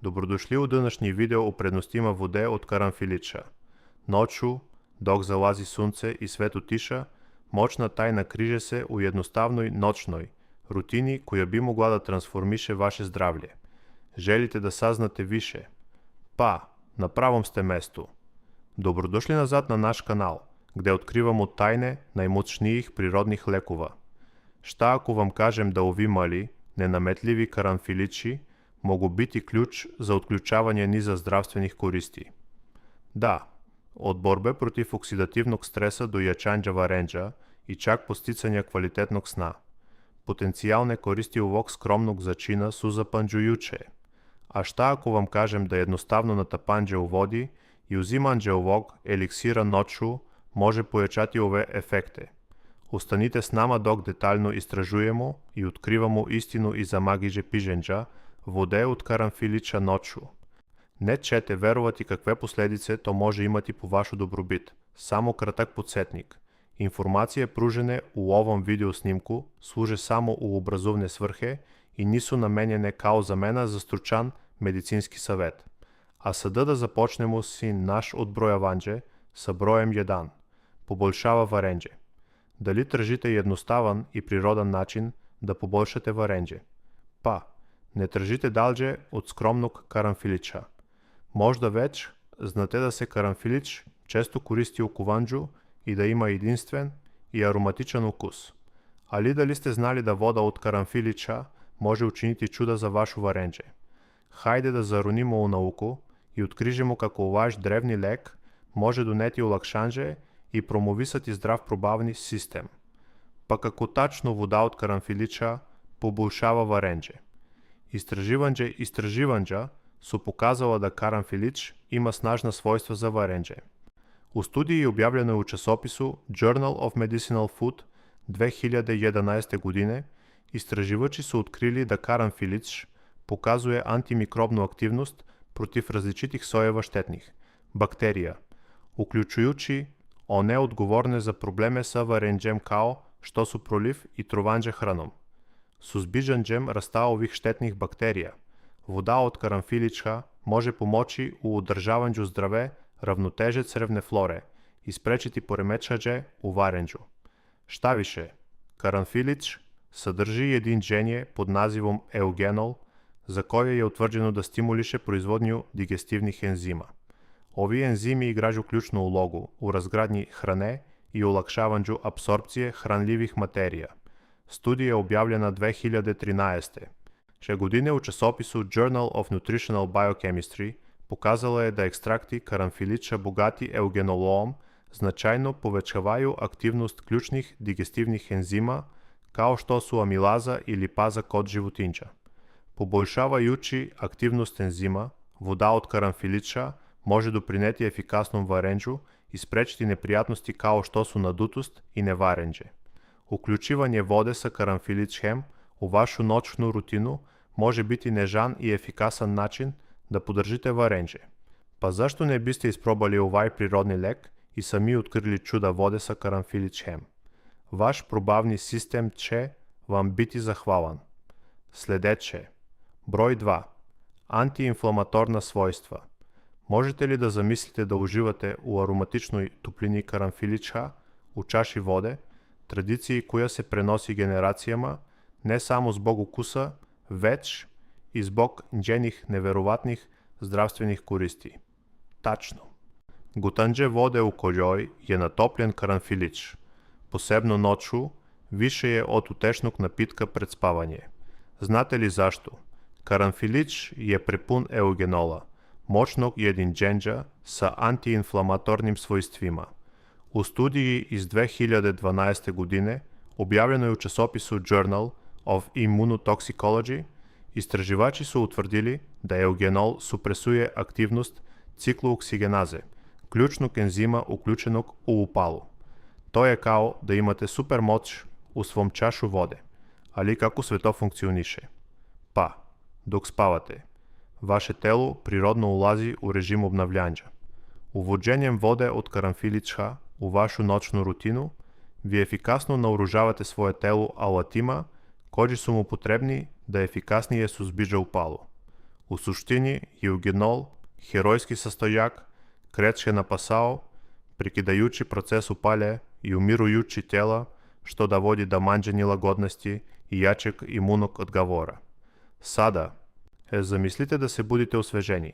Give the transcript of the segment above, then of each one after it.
Dobrodošli u današnji video o prednostima vode od karanfiliča. Noću, dok zalazi sunce i svet utiša, moćna tajna križe se u jednostavnoj noćnoj rutini koja bi mogla da transformiše vaše zdravlje. Želite da saznate više? Pa, na pravom ste mestu. Dobrodošli nazad na naš kanal, gde otkrivamo tajne najmoćnijih prirodnih lekova. Šta ako vam kažem da ovi mali, nenametljivi karanfilići mogu biti ključ za otključavanje niza zdravstvenih koristi? Da, od borbe protiv oksidativnog stresa do jačanja varenđa i čak posticanja kvalitetnog sna. Potencijalne koristi ovog skromnog začina su zapanđujuće. A šta ako vam kažem da jednostavno natapanje u vodi i uzimanje ovog eliksira noću može pojačati ove efekte? Ostanite s nama dok detaljno istražujemo i otkrivamo istinu iza магије пижења воде од каранфилича noću. Не ćete verovati kakve posljedice to može imati po vašu dobrobit. Samo kratak podsjetnik. Informacije pružene u ovom video snimku služe samo u obrazovne svrhe i nisu namenjene kao zamena za stručan medicinski savjet. A sada da započnemo si naš odbrojavanje sa brojem 1. Poboljšava varenđe. Дали тržite jednostavan i prirodan način da poboljšate varenđe? Pa, ne tržite dalje od skromnog karanfilića. Možda već znate da se karanfilić često koristi u kuvanđu i da ima jedinstven i aromatičan ukus. Ali da li ste znali da voda od karanfilića može učiniti čuda za vašu varenđe? Hajde da zaronimo u nauku i otkrižemo kako vaš drevni lek može doneti olakšanje i promovisati zdrav probavni sistem. Pa kako tačno voda od karanfilića poboljšava varenđe? Istraživanja su pokazala da karanfilić ima snažna svojstva za varenđe. U studiji objavljenoj u časopisu Journal of Medicinal Food 2011. godine istraživači su otkrili da karanfilić pokazuje antimikrobnu aktivnost protiv različitih sojeva štetnih bakterija, uključujući one odgovorne za probleme sa varenđem kao što su proliv i trovanje hranom. Suzbijanjem rasta ovih štetnih bakterija, voda od karanfilića može pomoći u održavanju zdrave ravnoteže crevne flore i sprečiti poremećaje u varenđu. Šta više, karanfilić sadrži jedinjenje pod nazivom eugenol, za koje je utvrđeno da stimuliše proizvodnju digestivnih enzima. Ovi enzimi igražu ključnu ulogu u razgradnji hrane i olakšavanju apsorpcije hranljivih materija. Studija je objavljena 2013. Godine u časopisu Journal of Nutritional Biochemistry pokazala je da ekstrakti karanfilića bogati eugenolom značajno povećavaju aktivnost ključnih digestivnih enzima kao što su amilaza i lipaza kod životinja. Poboljšavajući aktivnost enzima, voda od karanfilića može doprineti efikasnom varenđu i sprečiti neprijatnosti kao što su nadutost i nevarenđe. Uključivanje vode sa karanfilićem u vašu noćnu rutinu može biti nežan i efikasan način da podržite varenđe. Pa zašto ne biste isprobali ovaj prirodni lek i sami otkrili čuda vode sa karanfilićem? Vaš probavni sistem će vam biti zahvalan. Sledeće. Broj 2. Antiinflamatorna svojstva. Možete li da zamislite da uživate u aromatičnoj toplini karanfilića u čaši vode, tradiciji koja se prenosi generacijama, ne samo zbog ukusa, već i zbog njenih neverovatnih zdravstvenih koristi? Tačno. Gutanje vode u kojoj je natopljen karanfilić, posebno noću, više je od utešnog napitka pred spavanje. Znate li zašto? Karanfilić je prepun eugenola, moćnog jedinjenja sa antiinflamatornim svojstvima. U studiji iz 2012. godine, objavljenoj u časopisu Journal of Immunotoxicology, istraživači su utvrdili da eugenol supresuje aktivnost ciklooksigenaze, ključnog enzima uključenog u upalu. To je kao da imate super moć u svom čašu vode. Ali kako sve to funkcioniše? Pa, dok spavate, vaše telo prirodno ulazi u režim obnavljanja. Uvođenjem vode od karanfilića u vašu noćnu rutinu, vi efikasno naoružavate svoje telo alatima koji su mu potrebni da efikasnije suzbija upalu. U suštini, eugenol, herojski sastojak, kreće na pasao, prekidajući proces upalje i umirujući tela, što da vodi do manjanja lagodnosti i jačeg imunog odgovora. Sada, замислите да се будите освежени.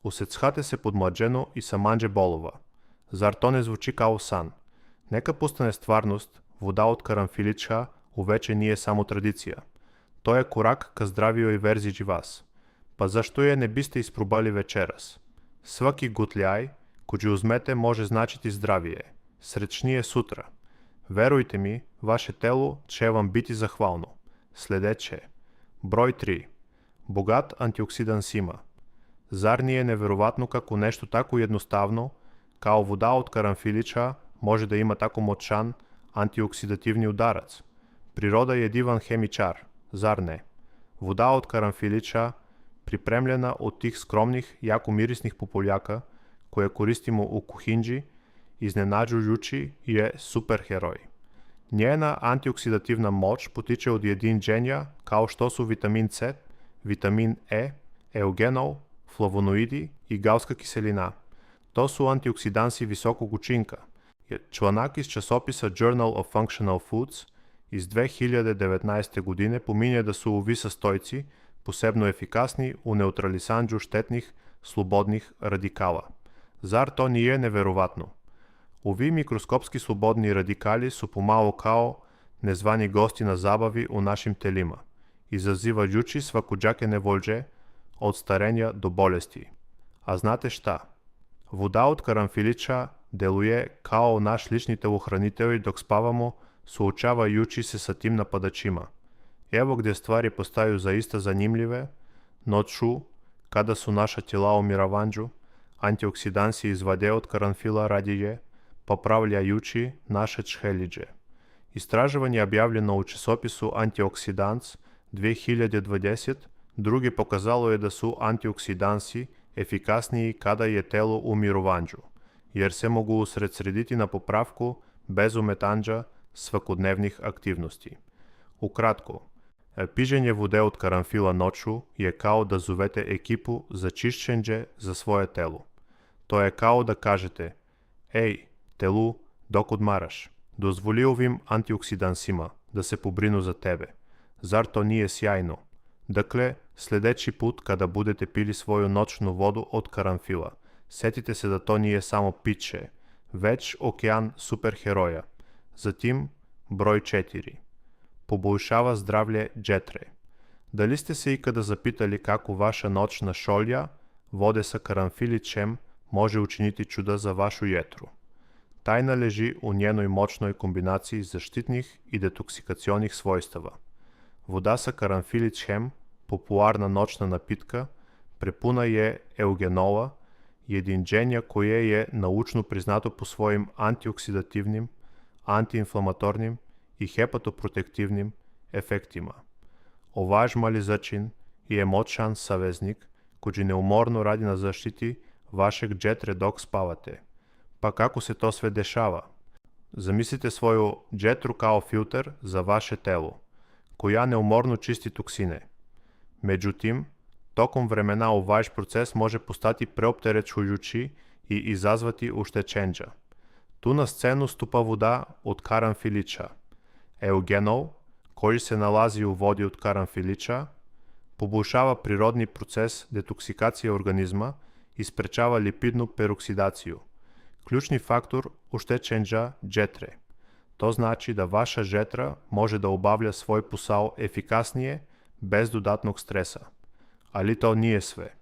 Усецхате се подмладжено и са мандже болова. Зар то не звучи као сан? Нека постане стварност, вода от карамфилича увече nije само традиция. То е корак ka zdravijoj verziji vas. Pa zašto je ne biste isprobali večeras? Svaki gutljaj, koji uzmete, može značiti zdravije. Srećnije sutra. Verujte mi, vaše telo će vam biti zahvalno. Sledeće. Broj 3. Богат антиоксиданс има. Зар ни е невероятно како нешто тако едноставно, као вода од карамфилича може да има тако мощан антиоксидативни ударац? Природа е диван хемичар, зар не? Вода од карамфилича, припремljena од тих скромних, јако мирисних популјака, која користимо у кухинджи, изненаđujući je superheroj. Njena antioksidативна моќ потиче од јединџења као што су витамин С, витамин Е, еугенол, флавоноиди и галска киселина. То су антиоксиданси високог учинка. Članak iz časopisa Journal of Functional Foods iz 2019. godine pominje da su ovi sastojci posebno efikasni u neutralisanđu štetnih slobodnih radikala. Zar to nije neverovatno? Ovi mikroskopski slobodni radikali su pomalo kao nezvani gosti na zabavi u našim telima, izazivajući svakodžake nevolje od starenja do bolesti. A znate šta? Voda od karamfiliča deluje kao naš lični telohranitelj dok spavamo, suočavajući se sa tim napadačima. Evo gdje stvari postaju zaista zanimljive. Noću, kada su naša tijela u miravanđu, antioksidansi izvade od karanfila radije, popravljajući naše čheliđe. Istraživanje objavljeno u časopisu Antioxidants 2020 drugi pokazalo je da su antioksidansi efikasniji kada je telo u mirovanđu, jer se mogu usredsrediti na popravku bez umetanđa svakodnevnih aktivnosti. Ukratko, piženje vode od karanfila noću je kao da zovete ekipu za čišćenje za svoje telo. To je kao da kažete: ej, telu, dok odmaraš, dozvoli ovim antioksidansima da se pobrinu za tebe. Zar to nije sjajno? Dakle, sledeći put kada budete pili svoju noćnu vodu od karanfila, setite se da to nije samo piće, već okean superheroja. Zatim, broj 4. Poboljšava zdravlje džetre. Dali ste se ikada zapitali kako vaša noćna šolja vode sa karanfilićem može učiniti čuda za vašu jetru? Tajna leži u njenoj moćnoj kombinaciji zaštitnih i detoksikacionih svojstava. Voda sa karanfilićem, popularna noćna napitka, prepuna je eugenola, jedinđenja koje je naučno priznato po svojim antioksidativnim, antiinflamatornim i hepatoprotektivnim efektima. Ovaj mali začin je moćan saveznik koji neumorno radi na zaštiti vašeg džetre dok spavate. Pa kako se to sve dešava? Zamislite svoju džetru kao filter za vaše telo, koja neumorno čisti toksine. Međutim, tokom vremena ovaj proces može postati preopterećujući i izazvati oštećenja. Tu na scenu stupa voda od karanfilića. Eugenol, koji se nalazi u vodi od karanfilića, poboljšava prirodni proces detoksikacije organizma i sprečava lipidnu peroksidaciju. Ključni faktor oštećenja džetre. To znači da vaša džetra može da obavlja svoj posao efikasnije, bez dodatnog stresa. Ali to nije sve.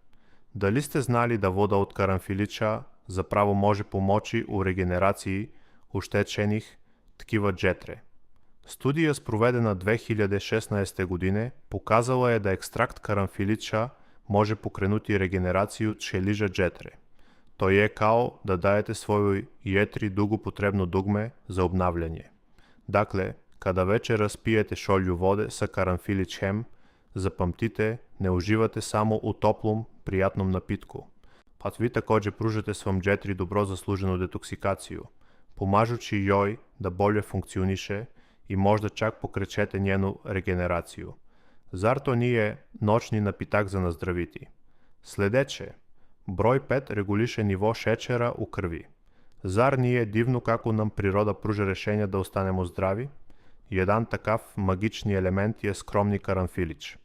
Da li ste znali da voda od karanfilića zapravo može pomoći u regeneraciji oštećenih tkiva džetre? Studija sprovedena 2016. godine pokazala je da ekstrakt karanfilića može pokrenuti regeneraciju ćeliža džetre. To je kao da dajete svojoj jetri dugo potrebno dugme za obnavljanje. Dakle, kada večeras pijete šolju vode sa karanfilićem, zapamtite, ne uživate samo u toplom, prijatnom napitku. Pa vi također pružate svom džetri dobro zasluženu detoksikaciju, pomažući joj da bolje funkcioniše i možda čak pokrećete njenu regeneraciju. Zar to nije noćni napitak za nazdraviti? Следeće, broj 5 reguliše nivo šećera u krvi. Zar nije divno kako nam природа pruža rešenja da ostanemo zdravi? Jedan takav magični element je skromni karanfilić.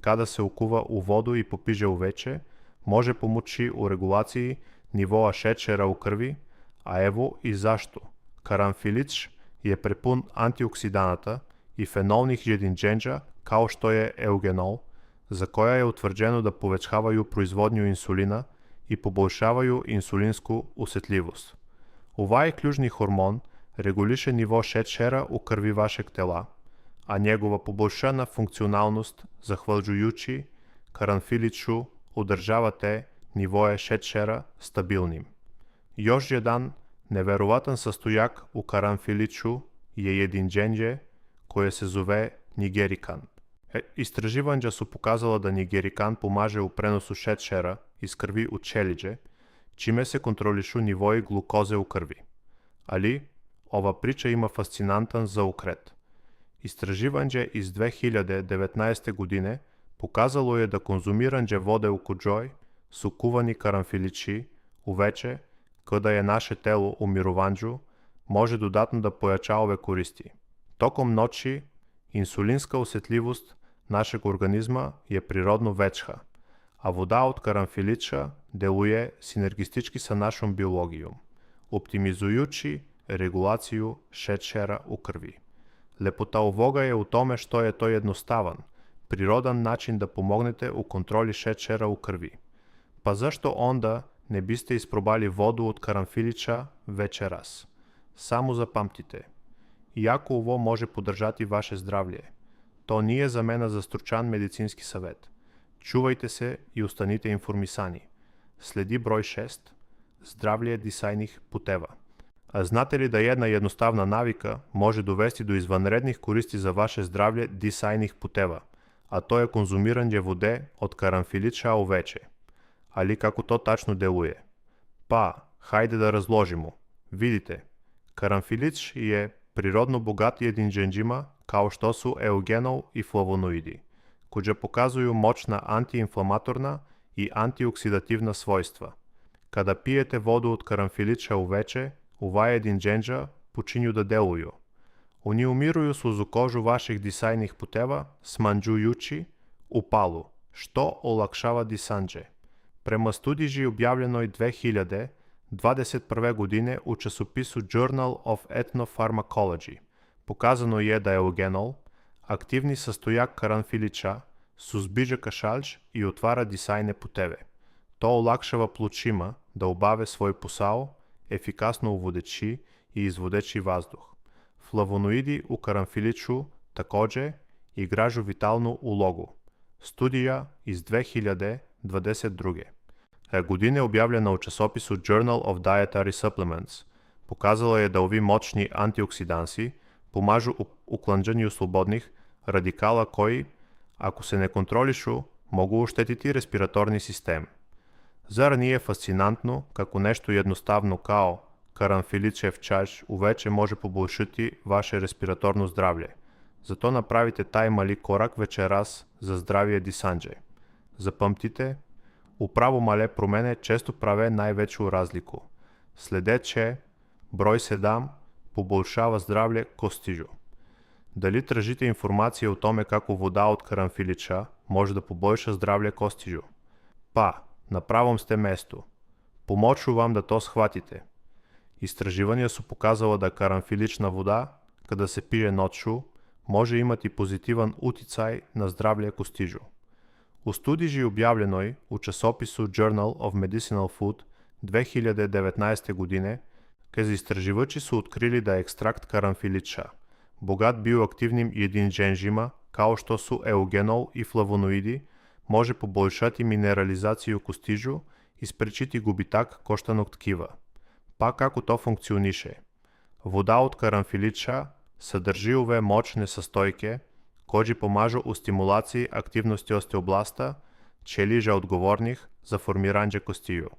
Kada se ukuva u vodu i popiže uveče, može pomoći u regulaciji nivoa šećera u krvi, a evo i zašto. Karanfilić je prepun antioksidanata i fenolnih jedinđenđa kao što je eugenol, za koja je utvrđeno da povećavaju proizvodnju insulina i poboljšavaju insulиnsku усетливост. Ovaj ključni hormon reguliše nivo šećera u krvi vašeg tela, a njegova poboljšana funkcionalnost, zahvaljujući karanfiliću, održava te nivoe šećera stabilnim. Još jedan neverovatan sastojak u karanfiliću je jedinđenje koje se zove nigerikan. Istraživanja su pokazala da nigerikan pomaže u prenosu šećera iz krvi u čeliđe, čime se kontrolišu nivoi глукозе u krvi. Ali, ova priča ima fascinantan zaokret. Istraživanje iz 2019. godine pokazalo je da konzumiranje vode u kuđoj su kuvani karanfilići uveče, kada je naše telo u mirovanju, može dodatno da pojača ove koristi. Tokom noći, insulинska усетливост našeg organizma je prirodno veća, a voda od karanfilića deluje sinergistički sa našom biologijom, optimizujući regulaciju šećera u krvi. Lepota ovoga je u tome što je to jednostavan, prirodan način da pomognete u kontroli šećera u krvi. Pa zašto onda ne biste isprobali vodu od karanfilića večeras? Samo zapamtite, iako ovo može podržati vaše zdravlje, to nije zamena za stručan medicinski savet. Čuvajte se i oстанite informisani. Следи брой 6. Здравлje дисajnih puteva. A znate li da jedna jednostavna navika može dovesti do izvanrednih koristi za vaše zdravlje dисajnih puteva, a to je konzumiranje vode od karanfilića uveče. Ali kako to tačno deluje? Pa, hajde da razložimo. Vidite, karanfilić je prirodno bogat jedinđenđima kao što su eugenol i flavonoidi, koji pokazuju moćna antiinflamatorna i antioksidativna svojstva. Kada pijete vodu od karanfilića uveče, ova jedinđenđa počinju da deluju. Oni umiruju suzu kožu vaših disajnih puteva, smanjujući upalu, što olakšava disandže. Prema studiji objavljenoj 2021. godine u časopisu Journal of Ethnopharmacology, pokazano je da eugenol, aktivni sastojak karanfilića, suzbija kašalj i otvara disajne puteve. To olakšava plućima da obave svoj posao, efikasno uvodeći i izvodeći vazduh. Flavonoidi u karanfiliću takođe igražu vitalnu ulogu. Studija iz 2022. godine objavljena u časopisu Journal of Dietary Supplements pokazala je da ovi moćni antioksidansi pomažu u uklanđanju slobodnih radikala koji, ako se ne kontrolišu, mogu oštetiti respiratorni sistem. Zar nije fascinantno kako nešto jednostavno kao karanfilićev čaj uveče može poboljšati vaše respiratorno zdravlje? Zato napravite taj mali korak večeras za zdravije disandže. Zapamtite, upravo male promene često prave najveću razliku. Sledeće, broj 7, poboljšava zdravlje kostižu. Dali tražite informacije o tome kako voda od karanfilića može da poboljša zdravlje kostižu? Pa, na pravom ste mestu. Pomoću vam da to shvatite. Istraživanja su pokazala da karanfilična voda, kada se pije noću, može imati pozitivan uticaj na zdravlje kostižu. U studiji objavljenoj u časopisu Journal of Medicinal Food 2019. godine, kada istraživači su otkrili da ekstrakt karanfilića, bogat bioaktivnim jedinđenđima kao što su eugenol i flavonoidi, može poboljšati mineralizaciju kostižu i sprečiti gubitak koštanog tkiva. Pa kako to funkcioniše? Voda od karanfilića sadrži ove moćne sastojke koji pomažu u stimulaciji aktivnosti osteoblasta, čeliža odgovornih za formiranje kostiju.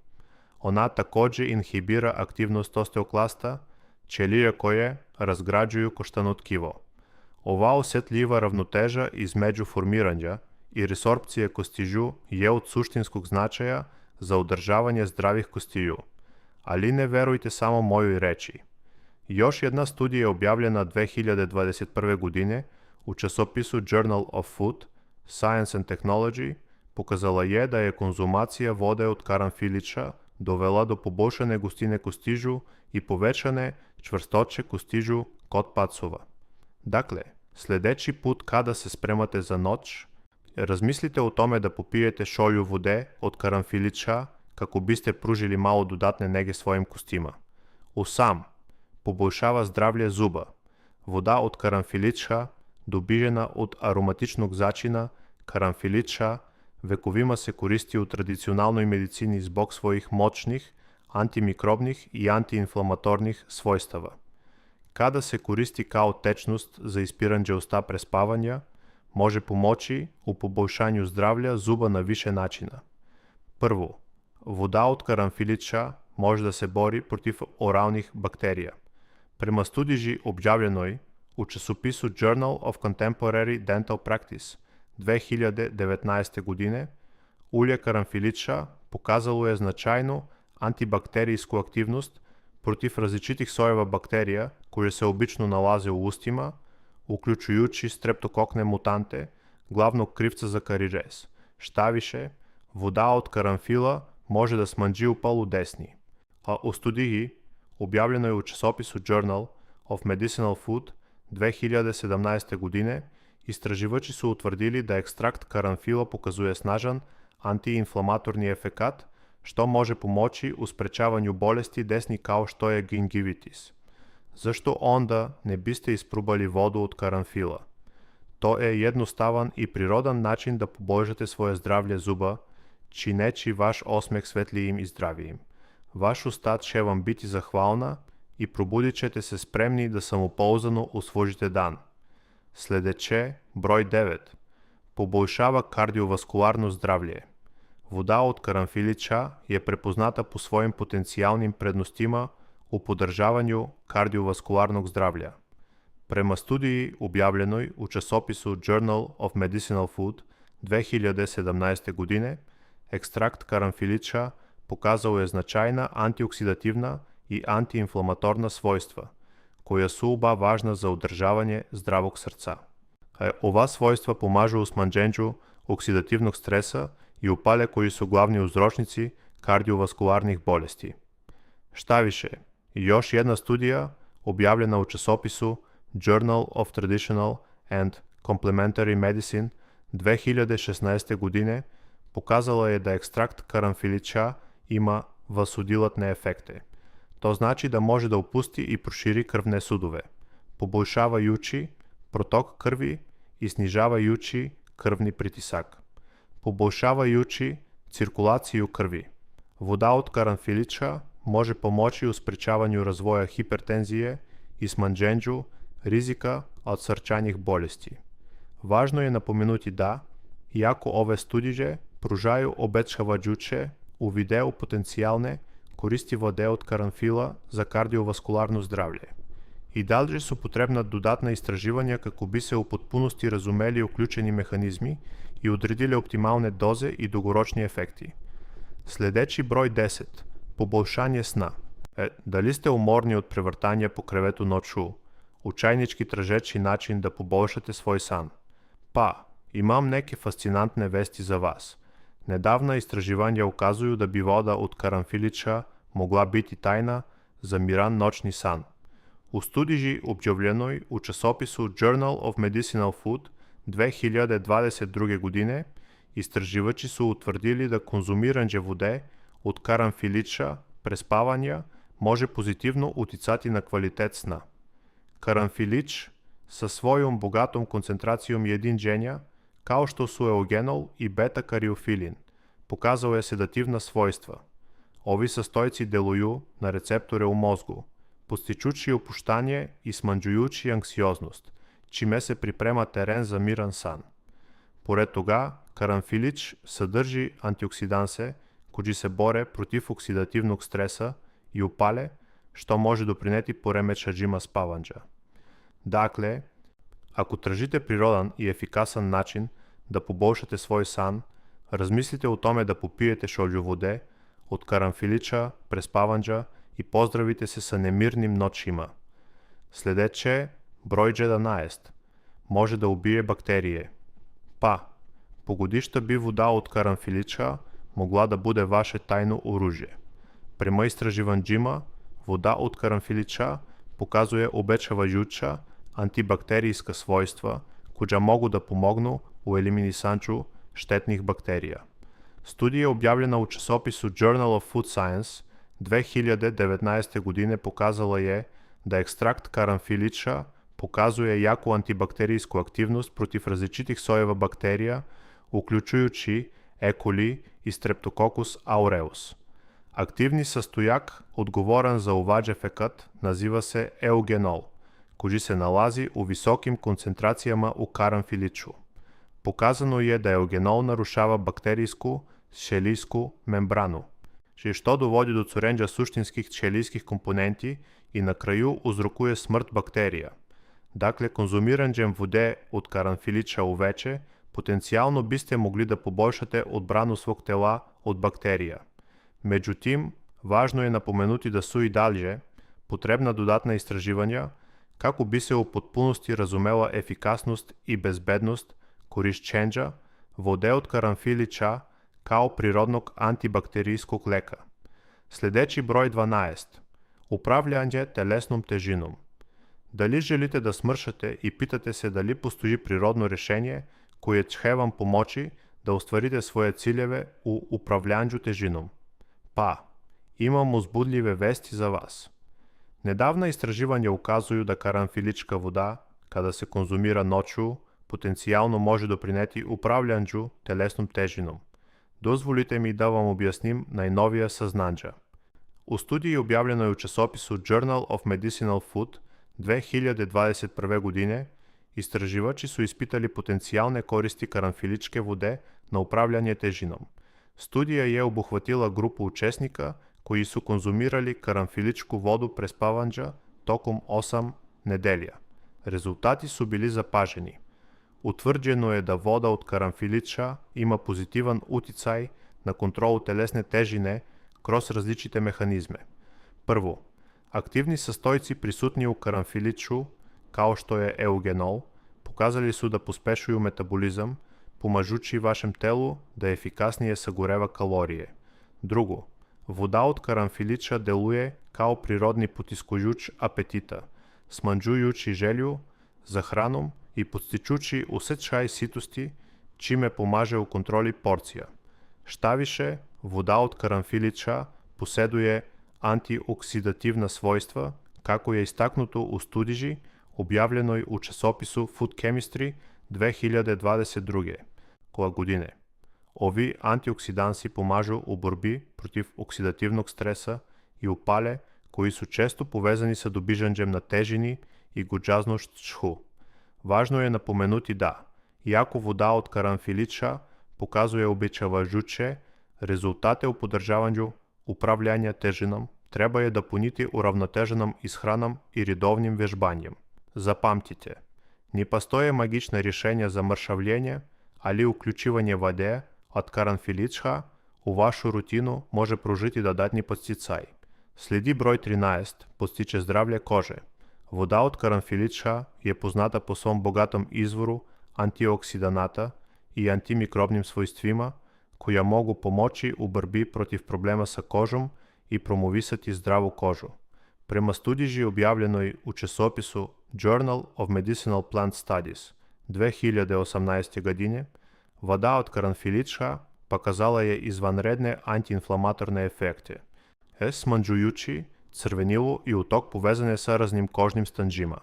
Ona takođe inhibira aktivnost osteoklasta, čelija koje razgrađuju koštano tkivo. Ova osetljiva ravnoteža između formiranja i resorpcije kostižu je od suštinskog značaja za održavanje zdravih kostiju. Ali ne verujte samo mojoj reči. Još jedna studija je objavljena 2021. godine u časopisu Journal of Food, Science and Technology, pokazala je da je konzumacija vode od karanfilića dovela do poboljšane gustine kostižu i povećane čvrstoće kostižu kod pacova. Dakle, sledeći put kada se spremate za noć, razmislite o tome da popijete šolju vode od karanfilića kako biste pružili malo dodatne nege svojim kostima. Осам. Poboljšava zdravlje zuba. Вода od karanfilića, добijena od aromatичnog začina karanfilića, vekovima se koristi u tradicionalnoj medicini zbog svojih moćnih, antimikробnih i antiinflamatornih svojstava. Kada se koristi kao tečnost za ispiranđe usta prespavanja, može pomoći u poboljšanju zdravlja zuba na više načina. Prvo, voda od karanfilića može da se bori protiv oralnih bakterija. Prema studiji objavljenoj u časopisu Journal of Contemporary Dental Practice 2019. godine, ulje karanfilića pokazalo je značajnu antibakterijsku aktivnost protiv različitih sojeva bakterija koje se obično nalaze u ustima, uključujući streptokokne mutante, главnog krivca za karirез. Šta više, voda od karanfila može da smanji upal u desni. A u studiji, objavljenoj u časopisu Journal of Medicinal Food 2017. godine, istraživači su utvrdili da ekstrakt karanfila pokazuje snažan antiinflamatorni efekat, što može pomoći u sprečavanju bolesti desni kao što je gingivitis. Zašto onda ne biste isprobali vodu od karanfila? To je jednostavan i prirodan način da poboljšate svoje zdravlje zuba, čineći vaš osmeh svetlijim i zdravijim. Vaš usta će vam biti zahvalna i probudit ćete se spremni da samopouzdano uslužite dan. Sledeće, broj 9. Poboljšava kardiovaskularno zdravlje. Voda od karanfilića je prepozната po svojim potencijalnim prednostima u podržavanju kardiovaskularnog zdravlja. Prema studiji objavljenoj u časopisu Journal of Medicinal Food 2017. godine, ekstrakt karanfilića pokazao je značajna antioksidativna i antiinflamatorna svojstva, koja su oba važna za održavanje zdravog srca. Ova svojstva pomažu u smanjenju oksidativnog stresa i upale koji su glavni uzročnici kardiovaskularnih bolesti. Šta više, još jedna studija objavljena u časopisu Journal of Traditional and Complementary Medicine 2016. godine pokazala je da ekstrakt karanfilića ima vasodilatne efekte. To znači da može da opusti i proširi krvne судове, poboljšavajući protok krvi i snižavajući krvni pritisak, poboljšavajući cirkulaciju krvi. Voda od karanfilića može pomoći u sprečavanju razvoja hipertenzije i smanjenju rizika od srčanih bolesti. Važno je napomenuti da, iako ove studije pružaju обещаваjuće u videu potencijalne koristi vode od karanfila za kardiovaskularno zdravlje. I dalje su potrebna dodatna istraživanja kako bi se u potpunosti razumeli uključeni mehanizmi i odredili optimalne doze i dugoročni efekti. Sledeći broj 10. Poboljšanje sna. Dali ste umorni od prevrtanja po krevetu noću, učajnički tražeći način da poboljšate svoj san? Pa, imam neke fascinantne vesti za vas. Nedavna istraživanja ukazuju da bi voda od karanfilića mogla biti tajna za miran noćni san. U studiji objavljenoj u časopisu Journal of Medicinal Food 2022. godine, istraživači su utvrdili da konzumiranje vode od karanfilića prespavanja može pozitivno uticati na kvalitet sna. Karanfilić sa svojom bogatom koncentracijom jedinjenja, kao što su eugenol i beta-kariofilin, pokazao je sedativna svojstva. Ovi sastojci deluju na receptore u mozgu, podstičući opuštanje i smanjujući anksioznost, čime se priprema teren za miran san. Pored toga, karanfilić sadrži antioksidanse koji se bore protiv oksidativnog stresa i upale, što može doprineti poremećajima spavanja. Dakle, ako tražite prirodan i efikasan način da poboljšate svoj san, razmislite o tome da popijete šolju vode od karanfiliča, prespavandža i pozdravite se sa nemirnim noćima. Sledeće je broj 11. Може да убие бактерije. Па, погодища би вода от карамфилича могла да буде ваше тайно оружие. Prema istraživanjima, voda od karanfiliča pokazuje obećavajuća antibakterijska svojstva, koja mogu da pomognu u eliminisanju štetnih bakterija. Studija objavljena u časopisu Journal of Food Science 2019. godine pokazala je da ekstrakt karanfiliča pokazuje jaku antibakterijsku aktivnost protiv različitih sojeva bakterija, uključujući E. coli i Streptococcus aureus. Активни състояк, отговорен за овач ефекът, назива се еугенол, koji се налази у високим концентрацияма у карамфиличу. Показано е да еугенол нарушава бактерийску щелийску мембрану, що доводи до цуренджа суштинских щелийских компоненти и на краю uzrokuje смърт бактерия. Dakle, konzumiranjem vode od karanfiliča uveče, potencijalno biste mogli da poboljšate odbranu svog tela od bakterija. Međutim, važno je napomenuti da su i dalje potrebna dodatna istraživanja kako bi se u potpunosti razumela efikasnost i bezbednost korišćenja vode od karanfiliča kao prirodnog antibakterijskog leka. Sledeći broj 12. Upravljanje telesnom težinom. Дали желите да смършате и питате се дали постои природно решение, koje će vam pomoći da ostvarite svoje ciljeve u upravljanju težinom? Pa, imam uzbudljive vesti za vas. Nedavna istraživanja ukazuju da karanfilička voda, kada se konzumira noću, potencijalno može doprineti upravljanju telesnom težinom. Dozvolite mi da vam objasnim najnovija saznanja. U studiji objavljenoj u časopisu Journal of Medicinal Food 2021. godine, istraživači su ispitali potencijalne koristi karanfiličke vode na upravljanje težinom. Studija je obuhvatila grupu učesnika koji su konzumirali karanfiličku vodu prespavandža tokom 8 nedelja. Rezultati su bili zapaženi. Utvrđeno je da voda od karanfiliča ima pozitivan uticaj na kontrolu telesne težine kroz različite mehanizme. Prvo, aktivni sastojci prisutni u karanfiliču, kao što je eugenol, pokazali su da pospešuju metabolizam, pomažući vašem telu da efikasnije sagoreva kalorije. Drugo, voda od karanfiliča deluje kao prirodni potiskujuć apetita, smanđujući želju za hranom i podstičući osjećaj sitosti, čime pomaže u kontroli porcija. Šta više, voda od karanfiliča poseduje antioksidativna svojstva, kako je istaknuto u studiji objavljenoj u časopisu Food Chemistry 2022. godine. Ovi antioksidansi pomažu u borbi protiv oksidativnog stresa i upale, koji su često povezani sa dobižanjem na težini i gođaznošću. Važno je napomenuti da, iako voda od karanfiliča pokazuje obećavajuće rezultate u podržavanju upravljanja težinom, treba je dopuniti uravnoteženom ishranom i redovnim vežbanjem. Zapamtite, не постоje магична рішення за мършавлення, ali uključivanje vode od karanfiliča u vašu rutinu može pružiti dodatni podsticaj. Sledi broj 13, podstiče zdravlje kože. Voda od karanfiliča je poznata po svom bogatom izvoru antioksidanata i antimikrobnim svojstvima, koja mogu pomoći u borbi protiv problema sa kožom i promovisati zdravu kožu. Prema studiji objavljenoj u časopisu Journal of Medicinal Plant Studies 2018. godine, voda od karanfiliča pokazala je izvanredne antiinflamatorne efekte, smanđujući crvenilo i utok povezane sa raznim kožnim stanđima.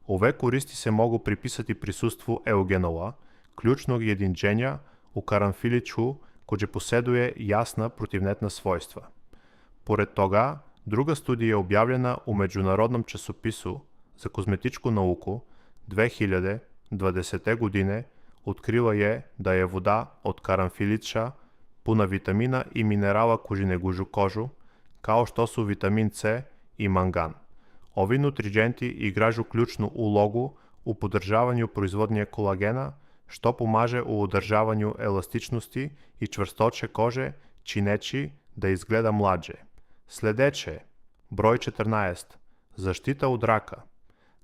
Ove koristi se mogu pripisati prisustvu eugenola, ključnog jedinjenja u karanfiliču, koje poseduje jasna protivnetna svojstva. Pored toga, druga studija je objavljena u Međunarodnom časopisu za kozmetičku nauku 2020. godine, otkrila je da je voda od karanfiliča puna vitamina i minerala koji negužu kožu, kao što su vitamin C i mangan. Ovi nutriđenti igražu ključnu ulogu u podržavanju proizvodnje kolagena, што помаже у одржавању еластичности и чврсточе коже, чинечи да изгледа младже. Следече, број 14. Заштита од рака.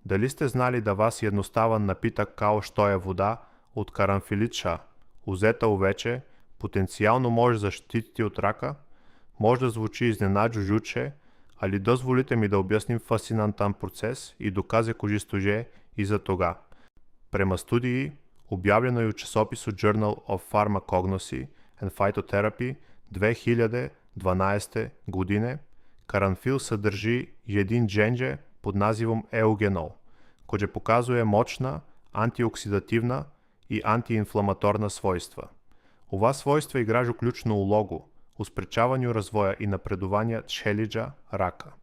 Дали сте знали да вас едноставен напитак као што е вода од карамфилича, узета увече, потенцијално може заштитити од рака? Може да звучи изненаđujuće, ali dozvolite mi da objasnim fascinantan proces i dokaze koji stoje iza toga. Prema studiji, objavljenoj u časopisu Journal of Pharmacognosy and Phytotherapy 2012 godine, karanfil sadrži jedin dženđe pod nazivom eugenol, koje pokazuje moćna, antioksidativna i antiinflamatorna svojstva. Ова свойства игражу клjučnu улогу у спречавању развоја и напредувања тшелиџа рака.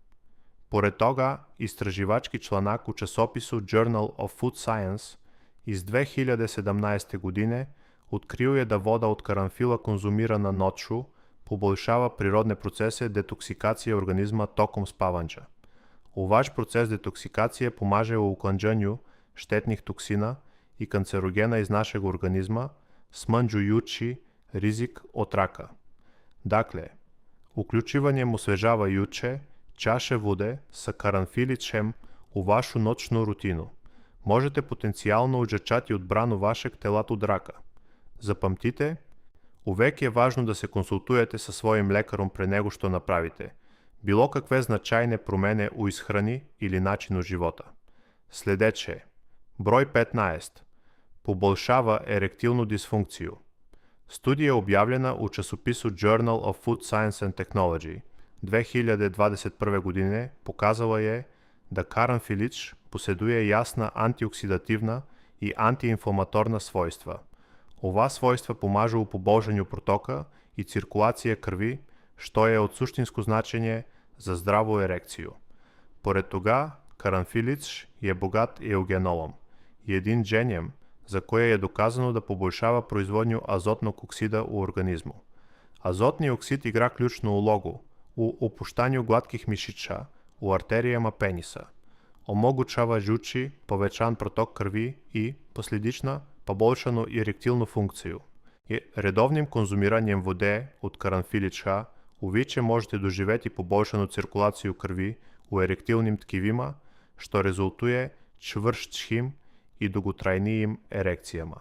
Поред тога, истраживачки чланак у часопису Journal of Food Science из 2017 године откриуе да вода од карамфила конзумирана ночу побољшава природне процесе детоксикација организма током спавања. Оваш процес детоксикација помаже у уклонџању штетних токсина и канцерогена из нашего организма, сманџујучи ризик од рака. Дакле, уклучивање освежавајуче чаше воде са карамфиличем у вашу ночну рутину. Можете потенцијално уџачати одбрану вашег телат од рака. Запамтите, увек е важно да се консултуете со својим лекаром пре него што направите, било какве значајне промене у исхрани или начину живота. Следече, број 15. Побољшава еректилну дисфункцију. Студија објавljena у часопису Journal of Food Science and Technology 2021 године показала е да карамфилич поседуе јасна антиоксидативна и антиинфламаторна својства. Ова својства помажу у поболжању протока и циркулација крви, што е од суштинско значење за здраву ерекцију. Поред тога, карамфилич е богат еугенолом, един дženjem за кој е доказано да побољшава производњу азотног оксида у организму. Азотниот оксид игра клjučnu улогу у опуштању глатких мишича у артеријама пениса, омогучава жучи повеćan проток крви и, последично, поболшану еректилну функцију. Редовним конзумирањем воде од карамфилича увече можете доживети поболшану циркулацију крви у еректилним ткивима, што резултуе чвршćим и дуготрајниим ерекцијама.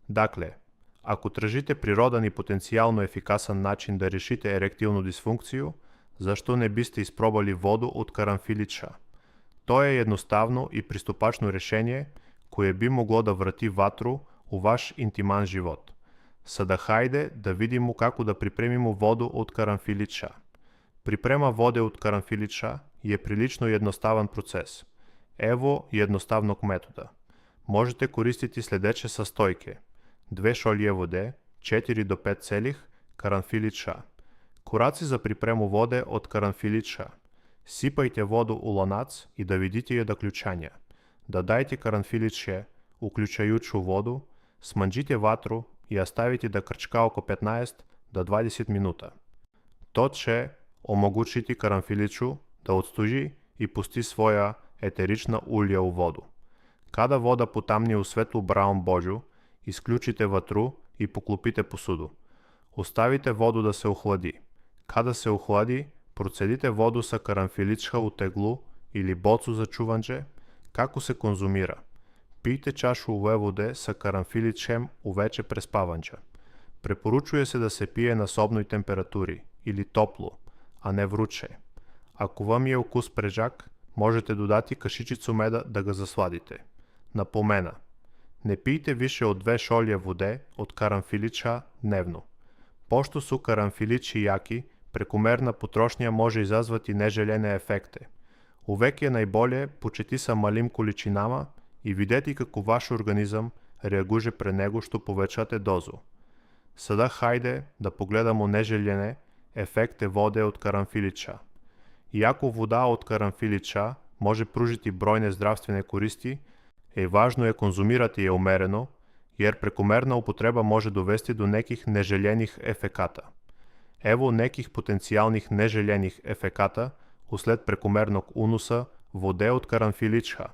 Дакле, ако тражите природен и потенцијално ефикасен начин да решите еректилну дисфункцију, зашто не бисте испробали воду од карамфилича? Тоа е едноставно и приступачно решение кое би могло да врати ватру у ваш интиман живот. Сада хајде да видимо како да припремимо воду од карамфилича. Припрема воде од карамфилича е прилично едноставен процес. Ево едноставног метода. Можете користити следече састојке: 2 шолје воде, 4 до 5 целих карамфилича. Кораци за припрему воде од карамфилича. Сипајте воду у ланац и да видите ја до клjučања. Додајте карамфиличе у клjučајучу воду, сманџите ватру и ја ставите да крчка око 15 до 20 минута. То ќе омогучити карамфиличу да отстужи и пусти своја етерична улја у воду. Када вода потамни у светло браун боџу, исклучите ватру и поклопите посуду. Оставите воду да се охлади. Када се охлади, процедите воду са карамфиличка у теглу или боцу за чуванџе, како се конзумира. Пијте чашу уве воде са карамфиличем увече пред спавања. Препоручуе се да се пие на собној температури или топло, а не вруче. Ако вам е укус прежак, можете додати кашичицу меда да ga засладите. Напомена, не пијте више од 2 шолје воде од карамфилича дневно. Пошто су карамфиличи јаки, прекумерна потрошња може изазвати нежелени ефекте. Увек е најболje почети са малим количинама и видети како ваш организам реагуже пре него што повечате дозу. Сада хајде да погледамо нежелени ефекте воде од карамфилича. Иако вода од карамфилича може пружити бројне здравствени користи, важно е конзумирати ја умерено, јер прекумерна употреба може довести до неких нежелених ефеката. Ево неких потенцијалних нежелених ефеката услед прекумерног унуса воде од карамфилича.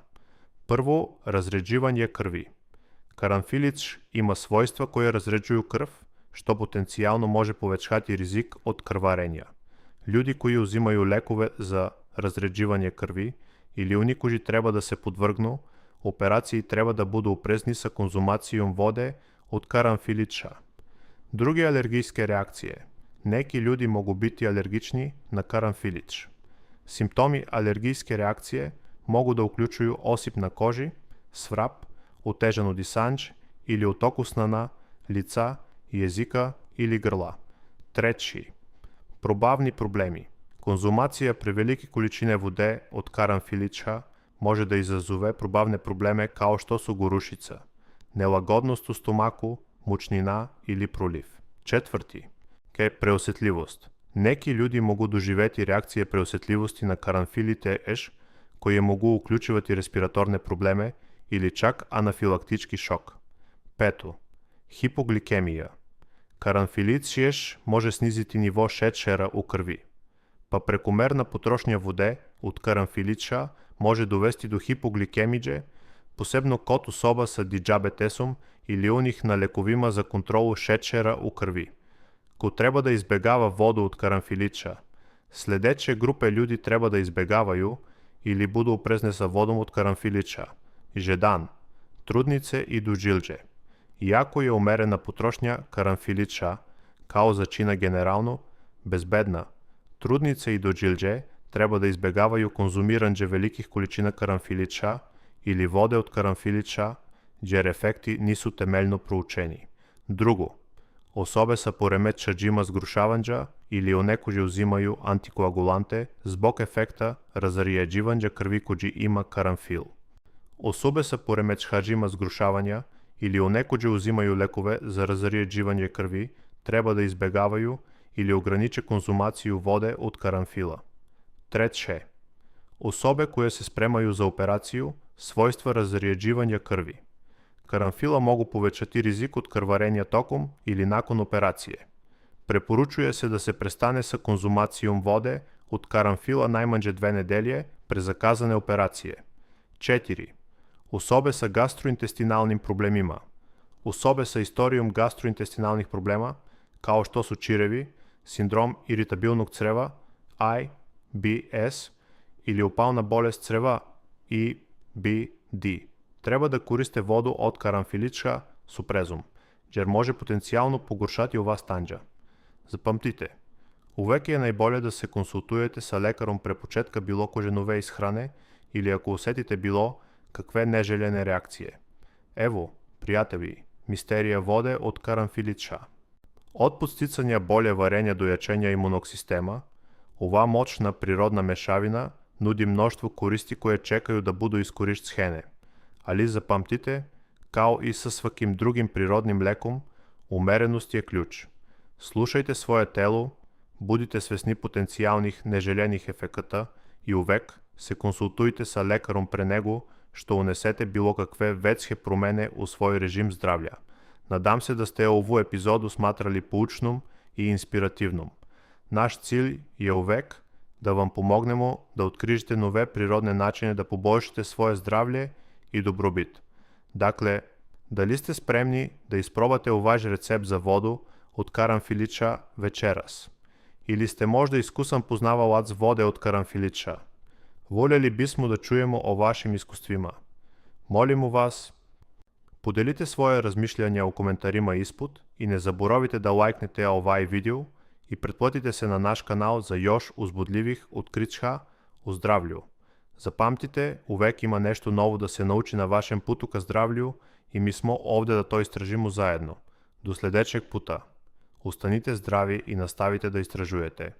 Прво, разреđivaње крви. Karanfilić ima svojstva koje razređuju krv, što potencijalno može povećati rizik od krvarenja. Ljudi koji uzimaju lekove za razređivanje krvi ili oni koji treba da se podvrgnu operaciji treba da budu oprezni sa konzumacijom vode od karanfilića. Druge alergijske reakcije. Neki ljudi mogu biti alergični na karanfilić. Simptomi alergijske reakcije mogu da uključuju осип на кожи, сврап, otežan udisанč или от окусна на лица, езика или грла. Треći. Probavni problemi. Konzumacija prevelike količine vode od karanfilića može da izazove probavne probleme kao što su gorušica, nelagodnost u stomaku, mučnina ili proliv. Четвърти. Preosjetljivost. Neki ljudi mogu doživeti reakcije preosjetljivosti na karanfilite еш, koje mogu uključivati respiratorne probleme ili čak anafilaktичki šok. Пето. Hipoglikemija. Karanfilić еш može sniziti nivo šećera u krvi, pa prekomerna potrošnja vode od karanfilića može dovesti do hipoglikemije, posebno kod osoba sa диабетесом ili onih na lekovima za kontrolu šećera u krvi. Ko treba da izbegava vodu od karanfilića, sledeće grupe ljudi treba da izbegavaju ili budu oprezne sa vodom od karanfilića: žedan, trudnice i doжилđe. Iako je umerena potrošnja karanfilića, kao začina generalno, bezbedna, trudnice i doжилđe treba da izbegavaju konzumiranđe velikih količina karanfilića ili vode od karanfilića, jer efekti nisu temeljno proučeni. Drugo, osobe sa poremećajima zgrušavanđa ili onekоđe uzimaju antikoagulante zbog efekta razređivanja krvi koji ima karanfil. Osobe sa poremećajima zgrušavanja ili onekоđe uzimaju lekove za razređivanje krvi treba da izbegavaju ili ograniče konzumaciju vode od karanfila. Treće, osobe koje se spremaju za operaciju, svojstva razređivanja krvi. Karanfila mogu povećati rizik od krvarenja tokom ili nakon operacije. Preporučuje se da se prestane sa konzumacijom vode od karanfila najmanje 2 nedelje pre zakazane operacije. 4. Osobe sa gastrointestinalnim problemima. Osobe sa istorijom gastrointestinalnih problema, kao što su čirevi, sindrom iritabilnog creva, IBS ili opalna bolest creva, EBD. Treba da koriste vodu od karanfilića s oprezom, jer može potencijalno pogoršati ova stanđa. Zapamtite, uvek je najbolje da se konsultujete sa lekarom pre početka bilo koje nove ishrane ili ako osetite bilo kakve neželjene reakcije. Evo, prijatelji, misterija vode od karanfilića. Od podsticanja bolje varenja do jačanja imunog sistema, ova moćna prirodna mešavina nudi mnoštvo koristi koje čekaju da budu iskorišćene. Ali zapamtite, kao i sa svakim drugim prirodnim lekom, umerenost je ključ. Slušajte svoje telo, budite svesni potencijalnih neželjenih efekata i uvek se konsultujte sa lekarom pre nego što unesete bilo kakve veće promene u svoj režim zdravlja. Nadam se da ste ovu epizodu smatrali poučnom i inspirativnom. Naš cilj je uvek da vam pomognemo da otkrižete nove prirodne načine da poboljšate svoje zdravlje i dobrobit. Dakle, da li ste spremni da isprobate vaš recept za vodu od karanfilića večeras? Ili ste možda iskusan poznavalac vode od karanfilića? Voljeli bismo da čujemo o vašim iskustvima. Molimo vas, podelite svoje razmišljanja u komentarima ispod i ne zaboravite da лайкнете ovaj video i pretplatite se na naš kanal za još uzbudljivih otkrića o zdravlju. Zapamtite, uvek ima nešto novo da se nauči na vašem putu ka zdravlju i mi smo ovde da to istražimo zajedno. Do sledećeg puta. Ostanite zdravi i nastavite da istražujete.